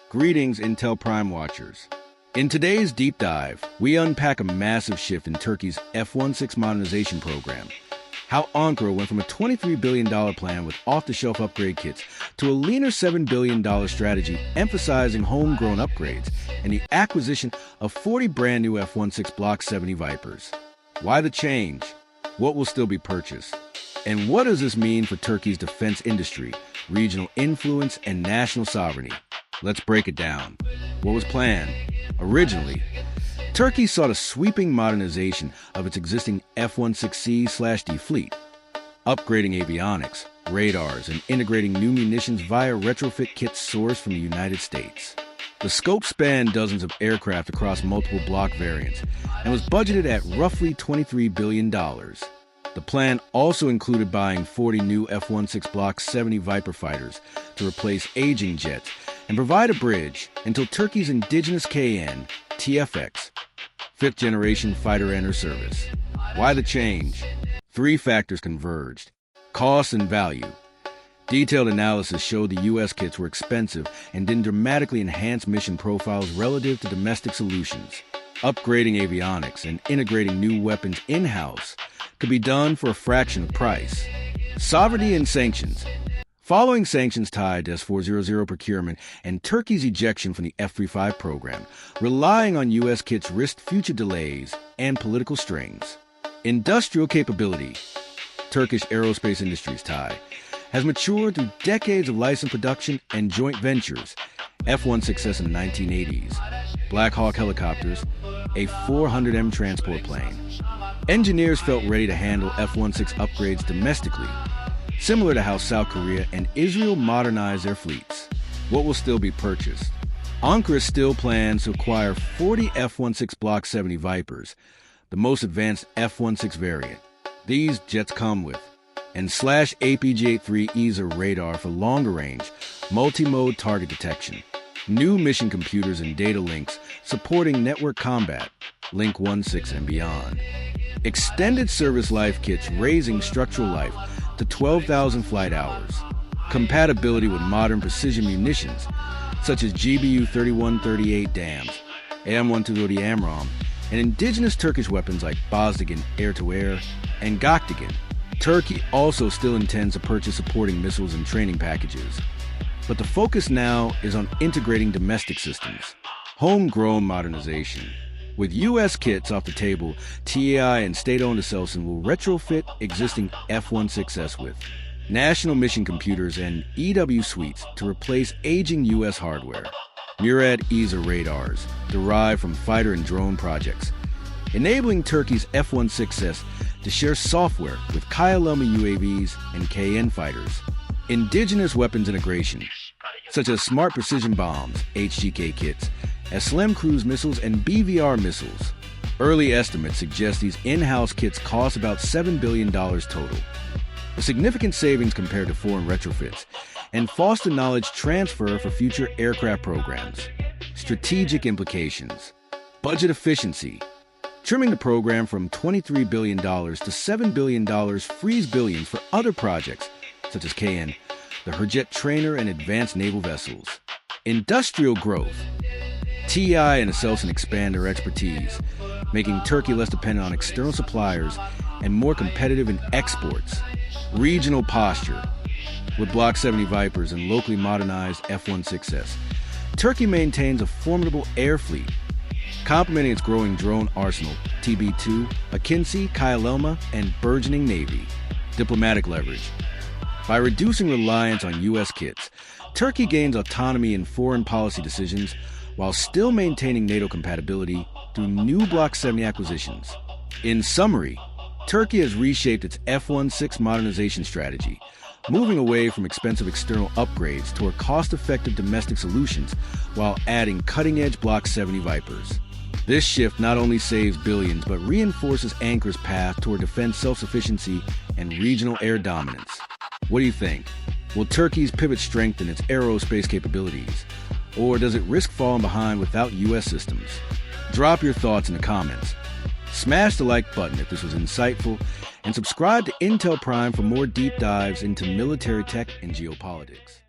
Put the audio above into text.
Greetings, Intel Prime watchers. In today's deep dive, we unpack a massive shift in Turkey's F-16 modernization program. How Ankara went from a $23 billion plan with off-the-shelf upgrade kits to a leaner $7 billion strategy emphasizing homegrown upgrades and the acquisition of 40 brand-new F-16 Block 70 Vipers. Why the change? What will still be purchased? And what does this mean for Turkey's defense industry, regional influence, and national sovereignty? Let's break it down. What was planned? Originally, Turkey sought a sweeping modernization of its existing F-16C/D fleet, upgrading avionics, radars, and integrating new munitions via retrofit kits sourced from the United States. The scope spanned dozens of aircraft across multiple block variants and was budgeted at roughly $23 billion. The plan also included buying 40 new F-16 Block 70 Viper fighters to replace aging jets and provide a bridge until Turkey's indigenous KN, TFX, fifth-generation fighter enters service. Why the change? Three factors converged: cost and value. Detailed analysis showed the U.S. kits were expensive and didn't dramatically enhance mission profiles relative to domestic solutions. Upgrading avionics and integrating new weapons in-house could be done for a fraction of price. Sovereignty and sanctions. Following sanctions tied to S-400 procurement and Turkey's ejection from the F-35 program, relying on U.S. kits risked future delays and political strings. Industrial capability. Turkish Aerospace Industries has matured through decades of licensed production and joint ventures. F-16S in the 1980s, Black Hawk helicopters, a 400M transport plane. Engineers felt ready to handle F-16 upgrades domestically, similar to how South Korea and Israel modernized their fleets. What will still be purchased? Ankara still plans to acquire 40 F-16 Block 70 Vipers, the most advanced F-16 variant. These jets come with APG-83 ESA radar for longer range, multi-mode target detection, new mission computers and data links supporting network combat, Link 1.6 and beyond, extended service life kits raising structural life to 12,000 flight hours, compatibility with modern precision munitions such as GBU-3138 DAMs, AM-130 AMRAAM, and indigenous Turkish weapons like Bozdogan air-to-air and Göktagan. Turkey also still intends to purchase supporting missiles and training packages, but the focus now is on integrating domestic systems. Homegrown modernization. With U.S. kits off the table, TAI and state-owned Aselsan will retrofit existing F-16S with national mission computers and EW suites to replace aging U.S. hardware. Murad ESA radars, derived from fighter and drone projects, enabling Turkey's F-16S to share software with Kyalama UAVs and KN fighters. Indigenous weapons integration, such as smart precision bombs, HGK kits, SLM cruise missiles, and BVR missiles. Early estimates suggest these in-house kits cost about $7 billion total, a significant savings compared to foreign retrofits, and foster knowledge transfer for future aircraft programs. Strategic implications. Budget efficiency. Trimming the program from $23 billion to $7 billion frees billions for other projects, such as KN, the Herjet trainer, and advanced naval vessels. Industrial growth. TI and Aselsan expand their expertise, making Turkey less dependent on external suppliers and more competitive in exports. Regional posture. With Block 70 Vipers and locally modernized F-16S, Turkey maintains a formidable air fleet, complementing its growing drone arsenal, TB2, Akinci, Kyalama, and burgeoning Navy. Diplomatic leverage. By reducing reliance on U.S. kits, Turkey gains autonomy in foreign policy decisions while still maintaining NATO compatibility through new Block 70 acquisitions. In summary, Turkey has reshaped its F-16 modernization strategy, moving away from expensive external upgrades toward cost-effective domestic solutions while adding cutting-edge Block 70 Vipers. This shift not only saves billions but reinforces Ankara's path toward defense self-sufficiency and regional air dominance. What do you think? Will Turkey's pivot strengthen its aerospace capabilities, or does it risk falling behind without U.S. systems? Drop your thoughts in the comments. Smash the like button if this was insightful, and subscribe to Intel Prime for more deep dives into military tech and geopolitics.